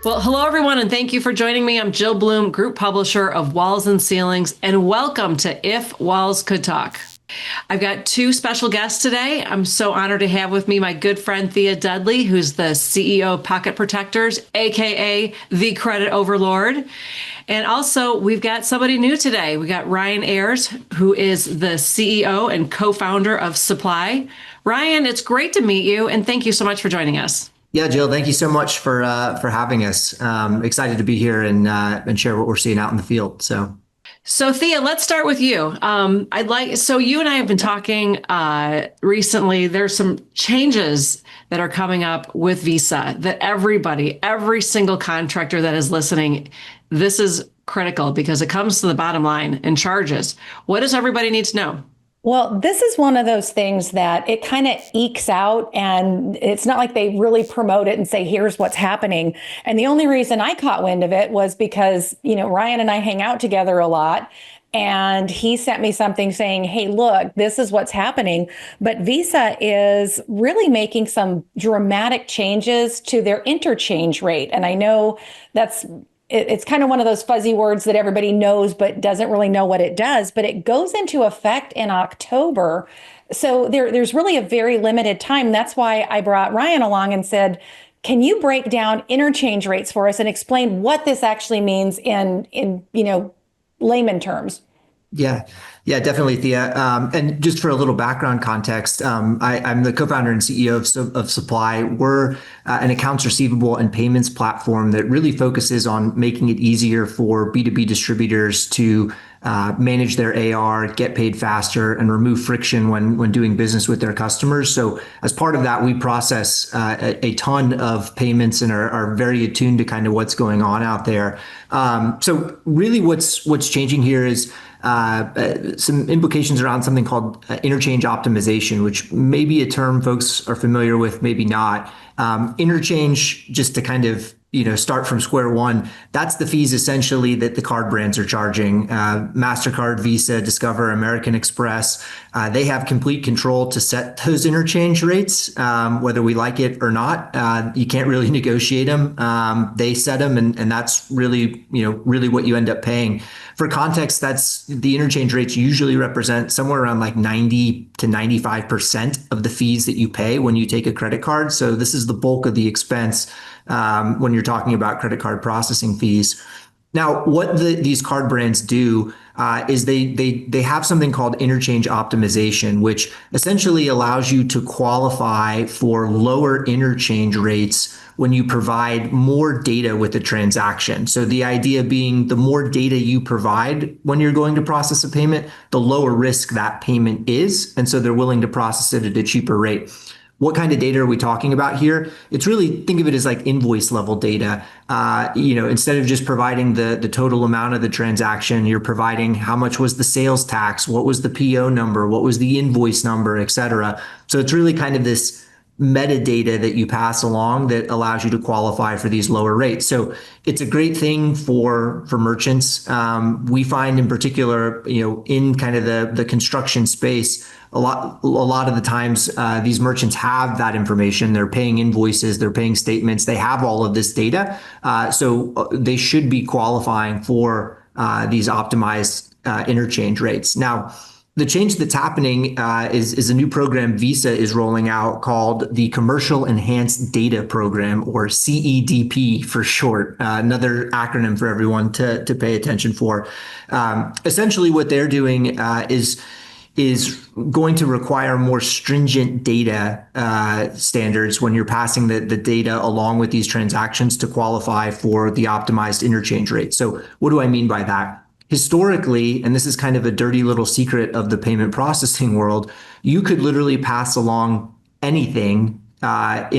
Well, hello, everyone, and thank you for joining me. I'm Jill Bloom, Group Publisher of Walls and Ceilings, and welcome to If Walls Could Talk. I've got two special guests today. I'm so honored to have with me my good friend Thea Dudley, who's the CEO of Pocket Protectors, aka the Credit Overlord. And also, we've got somebody new today. We got Ryan Ayers, who is the CEO and co-founder of Supply. Ryan, it's great to meet you, and thank you so much for joining us. Yeah, Jill, thank you so much for having us. Excited to be here and share what we're seeing out in the field. So Thea, let's start with you. So you and I have been talking recently. There's some changes that are coming up with Visa that every single contractor that is listening, this is critical because it comes to the bottom line and charges. What does everybody need to know? Well, this is one of those things that it kind of ekes out, and it's not like they really promote it and say, here's what's happening. And the only reason I caught wind of it was because, Ryan and I hang out together a lot. And he sent me something saying, hey, look, this is what's happening. But Visa is really making some dramatic changes to their interchange rate. And I know it's kind of one of those fuzzy words that everybody knows, but doesn't really know what it does. But it goes into effect in October. So there's really a very limited time. That's why I brought Ryan along and said, can you break down interchange rates for us and explain what this actually means in layman terms? Yeah, definitely, Thea. And just for a little background context, I'm the co-founder and CEO of Supply. We're an accounts receivable and payments platform that really focuses on making it easier for B2B distributors to manage their AR, get paid faster, and remove friction when doing business with their customers. So as part of that, we process a ton of payments and are very attuned to kind of what's going on out there. So really what's changing here is some implications around something called interchange optimization, which may be a term folks are familiar with, maybe not. Interchange, just to kind of start from square one, that's the fees essentially that the card brands are charging. MasterCard, Visa, Discover, American Express, they have complete control to set those interchange rates, whether we like it or not. You can't really negotiate them. They set them, and that's really what you end up paying. For context, that's the interchange rates usually represent somewhere around like 90 to 95% of the fees that you pay when you take a credit card. So this is the bulk of the expense when you're talking about credit card processing fees. Now, what these card brands do is they have something called interchange optimization, which essentially allows you to qualify for lower interchange rates when you provide more data with a transaction. So the idea being the more data you provide when you're going to process a payment, the lower risk that payment is. And so they're willing to process it at a cheaper rate. What kind of data are we talking about here? It's really, think of it as like invoice level data. Instead of just providing the total amount of the transaction, you're providing how much was the sales tax, what was the PO number, what was the invoice number, et cetera. So it's really kind of this metadata that you pass along that allows you to qualify for these lower rates. So it's a great thing for merchants. We find in particular, in kind of the construction space, a lot of the times these merchants have that information. They're paying invoices, they're paying statements, they have all of this data. So they should be qualifying for these optimized interchange rates. Now, the change that's happening is a new program Visa is rolling out called the Commercial Enhanced Data Program, or CEDP for short, another acronym for everyone to pay attention for. Essentially what they're doing is going to require more stringent data standards when you're passing the data along with these transactions to qualify for the optimized interchange rate. So what do I mean by that? Historically, and this is kind of a dirty little secret of the payment processing world, you could literally pass along anything as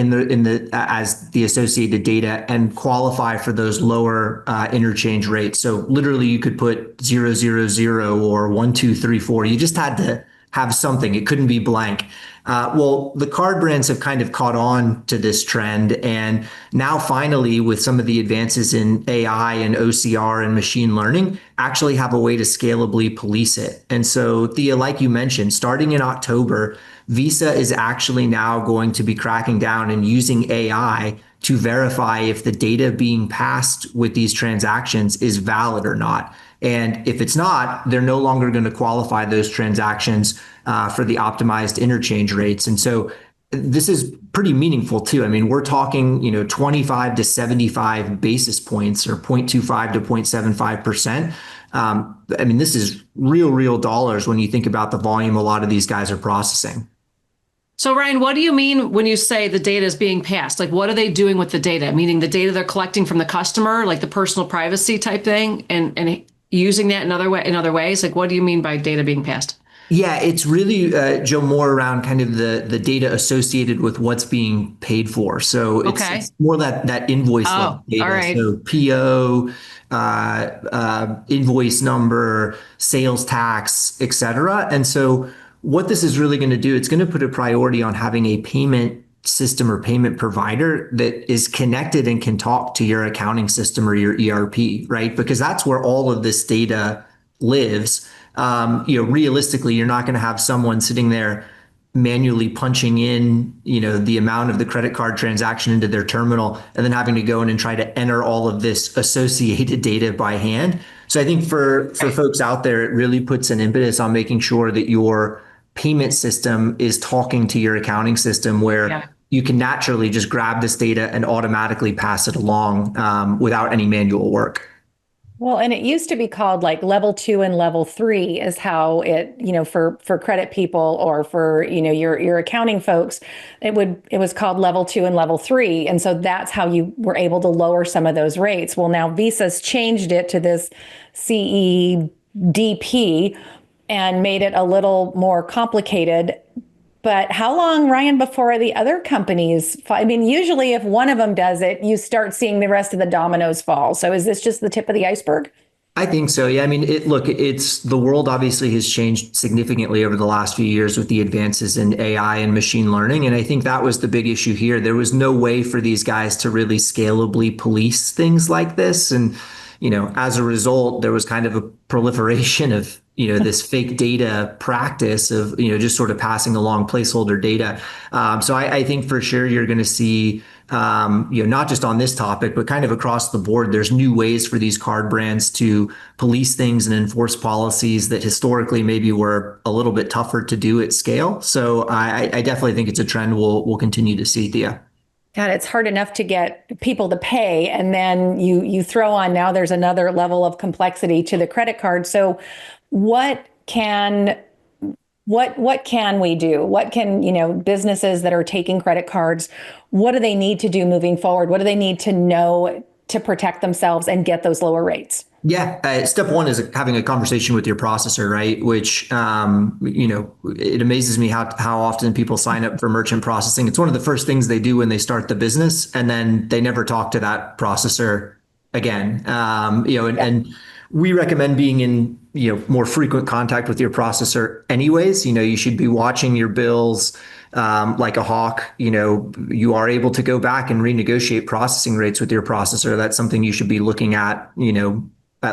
the associated data and qualify for those lower interchange rates. So literally, you could put 000 or 1234. You just had to have something. It couldn't be blank. Well, the card brands have kind of caught on to this trend. And now finally, with some of the advances in AI and OCR and machine learning, actually have a way to scalably police it. And so, Thea, like you mentioned, starting in October, Visa is actually now going to be cracking down and using AI to verify if the data being passed with these transactions is valid or not. And if it's not, they're no longer going to qualify those transactions for the optimized interchange rates. And so this is pretty meaningful too. I mean, we're talking, 25 to 75 basis points, or 0.25 to 0.75%. I mean, this is real dollars when you think about the volume a lot of these guys are processing. So Ryan, what do you mean when you say the data is being passed? Like, what are they doing with the data? Meaning the data they're collecting from the customer, like the personal privacy type thing, and using that in other ways? Like, what do you mean by data being passed? Yeah, it's really, Joe, more around kind of the data associated with what's being paid for. So it's more that invoice level data. All right. So PO, invoice number, sales tax, et cetera. And so what this is really going to do, it's going to put a priority on having a payment system or payment provider that is connected and can talk to your accounting system or your ERP, right? Because that's where all of this data lives. Realistically, you're not going to have someone sitting there manually punching in, the amount of the credit card transaction into their terminal and then having to go in and try to enter all of this associated data by hand. So I think for folks out there, it really puts an impetus on making sure that your payment system is talking to your accounting system, where you can naturally just grab this data and automatically pass it along without any manual work. Well, and it used to be called like level 2 and level 3 is how it, for credit people or for, your accounting folks, it was called level 2 and level 3. And so that's how you were able to lower some of those rates. Well, now Visa's changed it to this CEDP and made it a little more complicated. But how long, Ryan, before the other companies? I mean, usually if one of them does it, you start seeing the rest of the dominoes fall. So is this just the tip of the iceberg? I think so. Yeah. I mean, it's the world obviously has changed significantly over the last few years with the advances in AI and machine learning. And I think that was the big issue here. There was no way for these guys to really scalably police things like this. And, as a result, there was kind of a proliferation of this fake data practice of, just sort of passing along placeholder data. So I think for sure you're going to see, not just on this topic, but kind of across the board, there's new ways for these card brands to police things and enforce policies that historically maybe were a little bit tougher to do at scale. So I definitely think it's a trend we'll continue to see, Thea. God, it's hard enough to get people to pay. And then you throw on, now there's another level of complexity to the credit card. So what can we do? What can, businesses that are taking credit cards, what do they need to do moving forward? What do they need to know to protect themselves and get those lower rates? Yeah. Step one is having a conversation with your processor, right? Which, it amazes me how often people sign up for merchant processing. It's one of the first things they do when they start the business, and then they never talk to that processor again. And we recommend being in, more frequent contact with your processor anyways. You should be watching your bills like a hawk. You are able to go back and renegotiate processing rates with your processor. That's something you should be looking at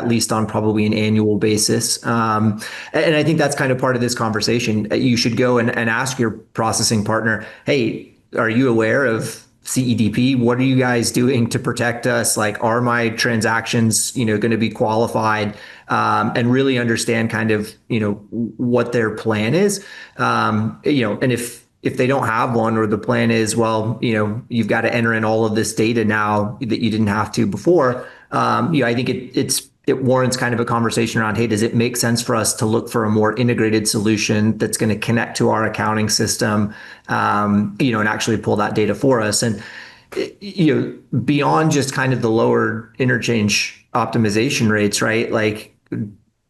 least on probably an annual basis. And I think that's kind of part of this conversation. You should go and ask your processing partner, hey, are you aware of CEDP? What are you guys doing to protect us? Like, are my transactions, going to be qualified? And really understand kind of, what their plan is. And if they don't have one, or the plan is, well, you've got to enter in all of this data now that you didn't have to before. I think it warrants kind of a conversation around, hey, does it make sense for us to look for a more integrated solution that's going to connect to our accounting system, and actually pull that data for us? And, beyond just kind of the lower interchange optimization rates, right? Like,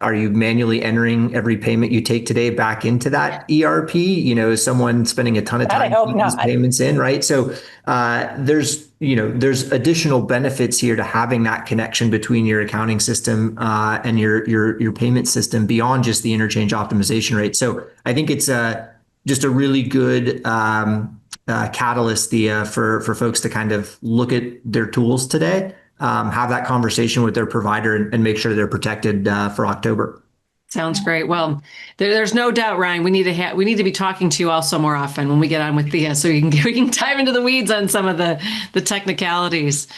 are you manually entering every payment you take today back into that ERP? Is someone spending a ton of time keeping these payments in, right? So there's additional benefits here to having that connection between your accounting system and your payment system beyond just the interchange optimization rate. So I think it's just a really good catalyst, for folks to kind of look at their tools today. Have that conversation with their provider and make sure they're protected for October. Sounds great. Well, there's no doubt, Ryan. We need to be talking to you also more often when we get on with Thea, so we can dive into the weeds on some of the technicalities.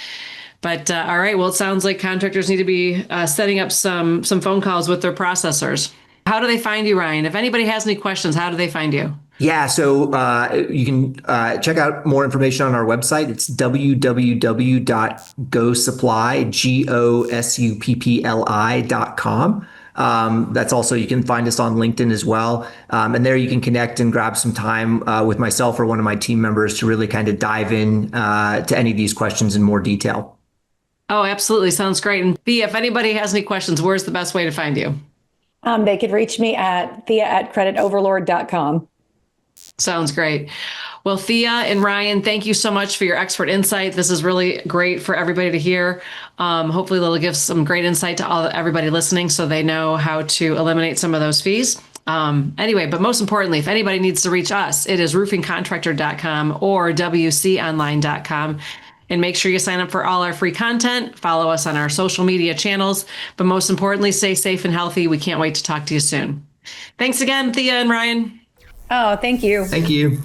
But all right. Well, it sounds like contractors need to be setting up some phone calls with their processors. How do they find you, Ryan? If anybody has any questions, how do they find you? Yeah, so you can check out more information on our website. It's www.gosupply.com. That's also, you can find us on LinkedIn as well. And there you can connect and grab some time with myself or one of my team members to really kind of dive in to any of these questions in more detail. Oh, absolutely. Sounds great. And Thea, if anybody has any questions, where's the best way to find you? They could reach me at thea@creditoverlord.com. Sounds great. Well, Thea and Ryan, thank you so much for your expert insight. This is really great for everybody to hear. Hopefully, it'll give some great insight to everybody listening so they know how to eliminate some of those fees. Anyway, but most importantly, if anybody needs to reach us, it is roofingcontractor.com or wconline.com. And make sure you sign up for all our free content, follow us on our social media channels, but most importantly, stay safe and healthy. We can't wait to talk to you soon. Thanks again, Thea and Ryan. Oh, thank you. Thank you.